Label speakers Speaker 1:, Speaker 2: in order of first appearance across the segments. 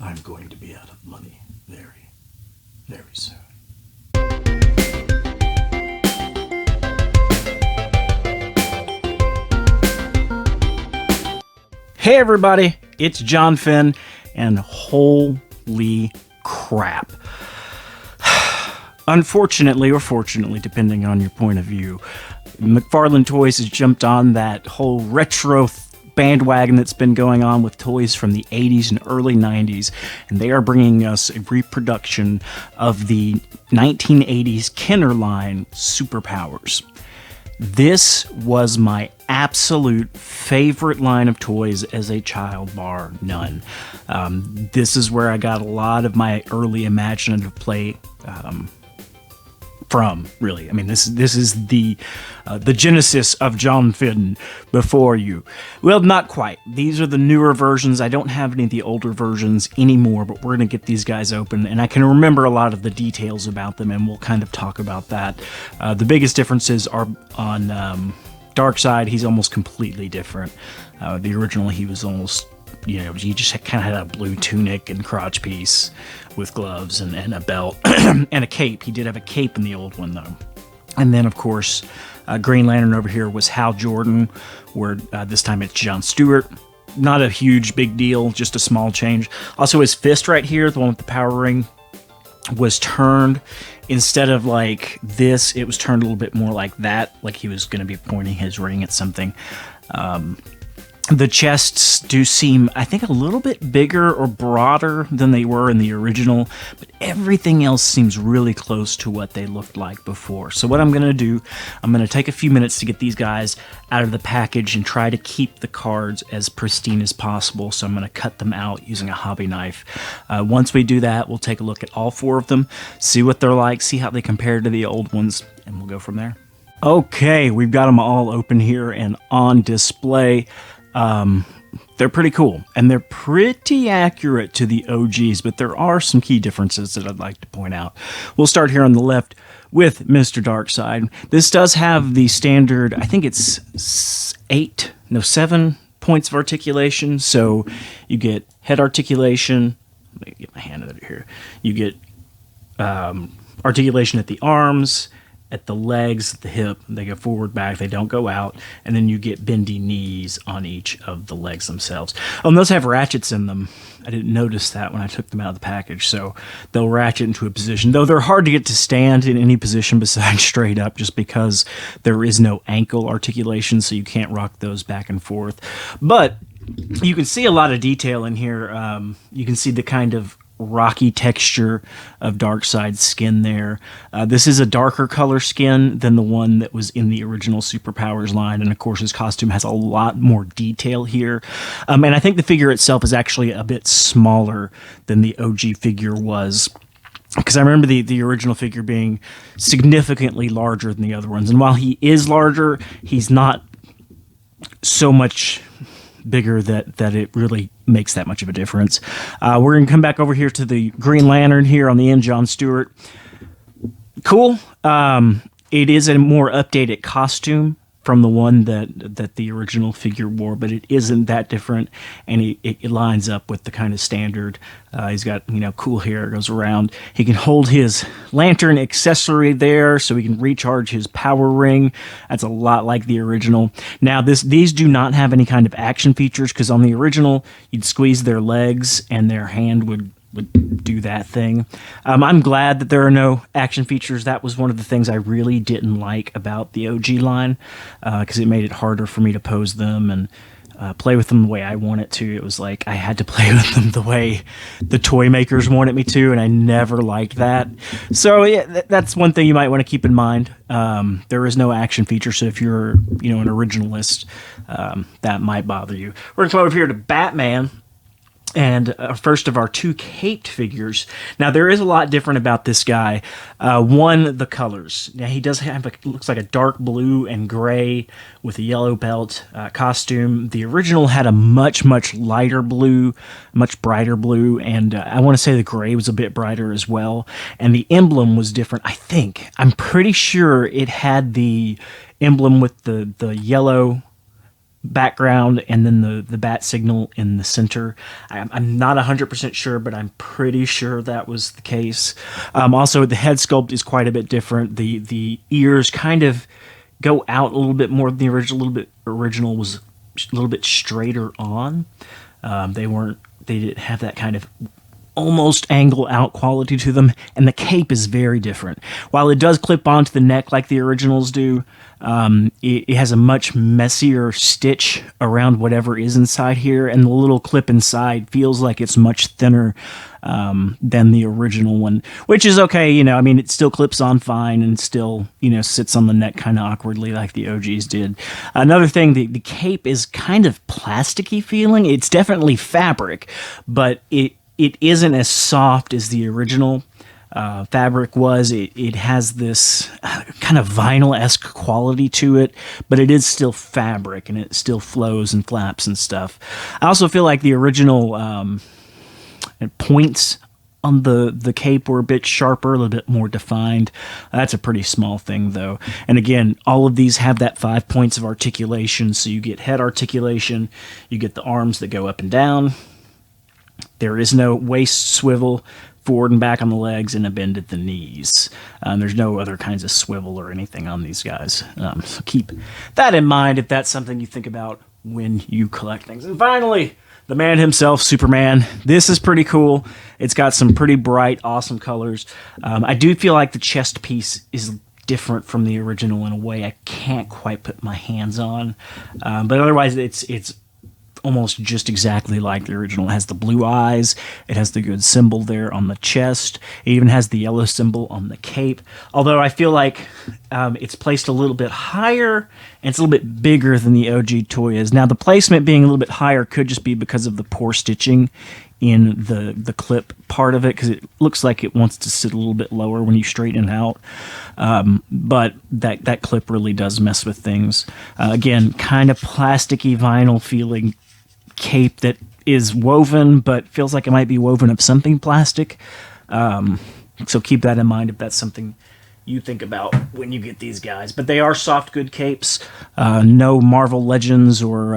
Speaker 1: I'm going to be out of money very, very soon. Hey everybody, it's John Finn, and holy crap. Unfortunately, or fortunately, depending on your point of view, McFarlane Toys has jumped on that whole retro bandwagon that's been going on with toys from the 80s and early 90s, and they are bringing us a reproduction of the 1980s Kenner line Superpowers. This was my absolute favorite line of toys as a child, bar none. This is where I got a lot of my early imaginative play from, really. I mean, this is the genesis of John Finn before you. Well, not quite. These are the newer versions. I don't have any of the older versions anymore, but we're going to get these guys open, and I can remember a lot of the details about them, and we'll kind of talk about that. The biggest differences are on Darkseid. He's almost completely different. The original, he was almost, he just kind of had a blue tunic and crotch piece with gloves and a belt and a cape. He did have a cape in the old one, though. And then, of course, Green Lantern over here was Hal Jordan, where this time it's John Stewart. Not a huge big deal, just a small change. Also, his fist right here, the one with the power ring, was turned. Instead of like this, it was turned a little bit more like that, like he was going to be pointing his ring at something. The chests do seem, I think, a little bit bigger or broader than they were in the original, but everything else seems really close to what they looked like before. So what I'm going to do, I'm going to take a few minutes to get these guys out of the package and try to keep the cards as pristine as possible. So I'm going to cut them out using a hobby knife. Once we do that, we'll take a look at all four of them, see what they're like, see how they compare to the old ones, and we'll go from there. Okay, we've got them all open here and on display. They're pretty cool, and they're pretty accurate to the OGs, but there are some key differences that I'd like to point out. We'll start here on the left with Mr. Darkseid. This does have the standard, I think it's 7 points of articulation, so you get head articulation. Let me get my hand over here. You get articulation at the arms, at the legs, at the hip. They go forward, back, they don't go out, and then you get bendy knees on each of the legs themselves. Oh, and those have ratchets in them. I didn't notice that when I took them out of the package, so they'll ratchet into a position, though they're hard to get to stand in any position besides straight up, just because there is no ankle articulation, so you can't rock those back and forth. But you can see a lot of detail in here. You can see the kind of rocky texture of Darkseid's skin there. This is a darker color skin than the one that was in the original Superpowers line, and of course his costume has a lot more detail here. And I think the figure itself is actually a bit smaller than the OG figure was, because I remember the original figure being significantly larger than the other ones. And while he is larger, he's not so much bigger that it really makes that much of a difference. We're going to come back over here to the Green Lantern here on the end, John Stewart. Cool. It is a more updated costume from the one that the original figure wore, but it isn't that different, and it lines up with the kind of standard. He's got, cool hair, goes around. He can hold his lantern accessory there, so he can recharge his power ring. That's a lot like the original. Now, these do not have any kind of action features, because on the original, you'd squeeze their legs, and their hand would do that thing. I'm glad that there are no action features. That was one of the things I really didn't like about the OG line, because it made it harder for me to pose them and play with them the way I want it to. It was like I had to play with them the way the toy makers wanted me to, and I never liked that. So yeah, that's one thing you might want to keep in mind. There is no action feature, so if you're an originalist, that might bother you. We're going to come over here to Batman. And first of our two caped figures. Now, there is a lot different about this guy. One, the colors. Now, he does have, looks like a dark blue and gray with a yellow belt costume. The original had a much, much lighter blue, much brighter blue, and I want to say the gray was a bit brighter as well. And the emblem was different, I think. I'm pretty sure it had the emblem with the yellow background and then the bat signal in the center. I'm not 100% sure, but I'm pretty sure that was the case. Also, the head sculpt is quite a bit different. The ears kind of go out a little bit more than the original. Original was a little bit straighter on. They didn't have that kind of almost angle out quality to them, and the cape is very different. While it does clip onto the neck like the originals do, it has a much messier stitch around whatever is inside here, and the little clip inside feels like it's much thinner than the original one, which is okay. I mean, it still clips on fine and still, sits on the neck kind of awkwardly like the OGs did. Another thing, the cape is kind of plasticky feeling. It's definitely fabric, but it isn't as soft as the original fabric was. It has this kind of vinyl-esque quality to it, but it is still fabric, and it still flows and flaps and stuff. I also feel like the original points on the cape were a bit sharper, a little bit more defined. That's a pretty small thing, though. And again, all of these have that 5 points of articulation, so you get head articulation, you get the arms that go up and down. There is no waist swivel forward and back on the legs and a bend at the knees. There's no other kinds of swivel or anything on these guys. So keep that in mind if that's something you think about when you collect things. And finally, the man himself, Superman. This is pretty cool. It's got some pretty bright, awesome colors. I do feel like the chest piece is different from the original in a way I can't quite put my hands on. But otherwise, it's almost just exactly like the original. It has the blue eyes. It has the good symbol there on the chest. It even has the yellow symbol on the cape. Although I feel like it's placed a little bit higher, and it's a little bit bigger than the OG toy is. Now, the placement being a little bit higher could just be because of the poor stitching in the clip part of it, because it looks like it wants to sit a little bit lower when you straighten it out. But that clip really does mess with things. Again, kind of plasticky vinyl feeling cape that is woven, but feels like it might be woven of something plastic. So keep that in mind if that's something you think about when you get these guys. But they are soft good capes. No Marvel Legends or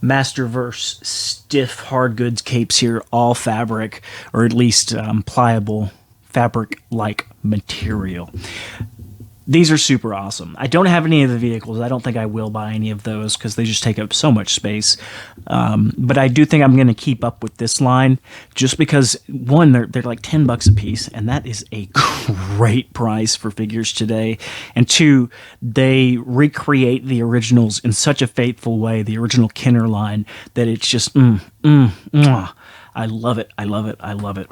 Speaker 1: Masterverse stiff hard goods capes here. All fabric, or at least pliable fabric-like material. These are super awesome. I don't have any of the vehicles. I don't think I will buy any of those because they just take up so much space. But I do think I'm going to keep up with this line just because, one, they're like $10 a piece, and that is a great price for figures today. And two, they recreate the originals in such a faithful way, the original Kenner line, that it's just, I love it. I love it. I love it.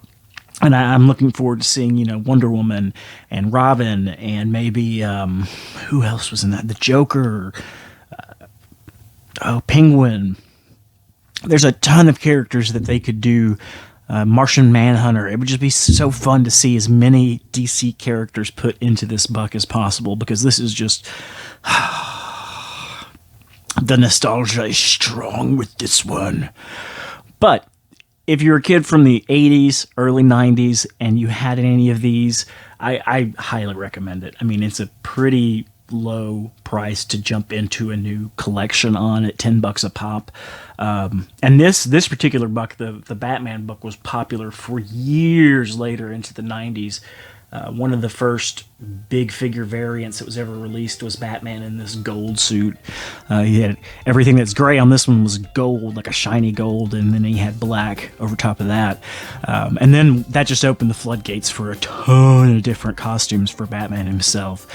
Speaker 1: And I'm looking forward to seeing, Wonder Woman and Robin and maybe, who else was in that? The Joker, Penguin. There's a ton of characters that they could do. Martian Manhunter. It would just be so fun to see as many DC characters put into this buck as possible, because this is just... the nostalgia is strong with this one. But... if you're a kid from the 80s, early 90s, and you had any of these, I highly recommend it. I mean, it's a pretty low price to jump into a new collection on at $10 a pop. And this particular buck, the Batman book, was popular for years later into the 90s. One of the first big figure variants that was ever released was Batman in this gold suit. He had everything that's gray on this one was gold, like a shiny gold, and then he had black over top of that. And then that just opened the floodgates for a ton of different costumes for Batman himself.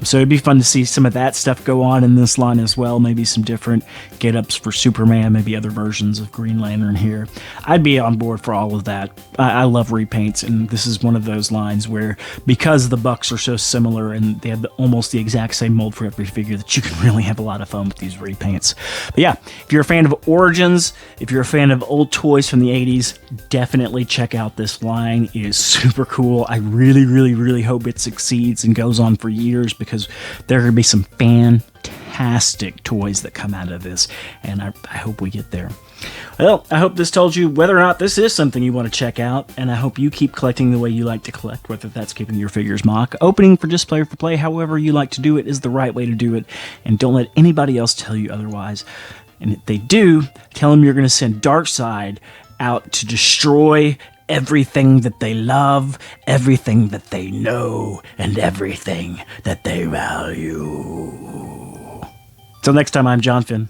Speaker 1: So it'd be fun to see some of that stuff go on in this line as well. Maybe some different get-ups for Superman, maybe other versions of Green Lantern here. I'd be on board for all of that. I love repaints, and this is one of those lines where, because the bucks are so similar and they have almost the exact same mold for every figure, that you can really have a lot of fun with these repaints. But yeah, if you're a fan of Origins, if you're a fan of old toys from the 80s, definitely check out this line. It is super cool. I really, really, really hope it succeeds and goes on for years, because there are going to be some fantastic toys that come out of this, and I hope we get there. Well, I hope this told you whether or not this is something you want to check out, and I hope you keep collecting the way you like to collect, whether that's keeping your figures mock, opening for just player for play, however you like to do it is the right way to do it, and don't let anybody else tell you otherwise. And if they do, tell them you're going to send Darkseid out to destroy everything that they love, everything that they know, and everything that they value. Till next time, I'm John Finn.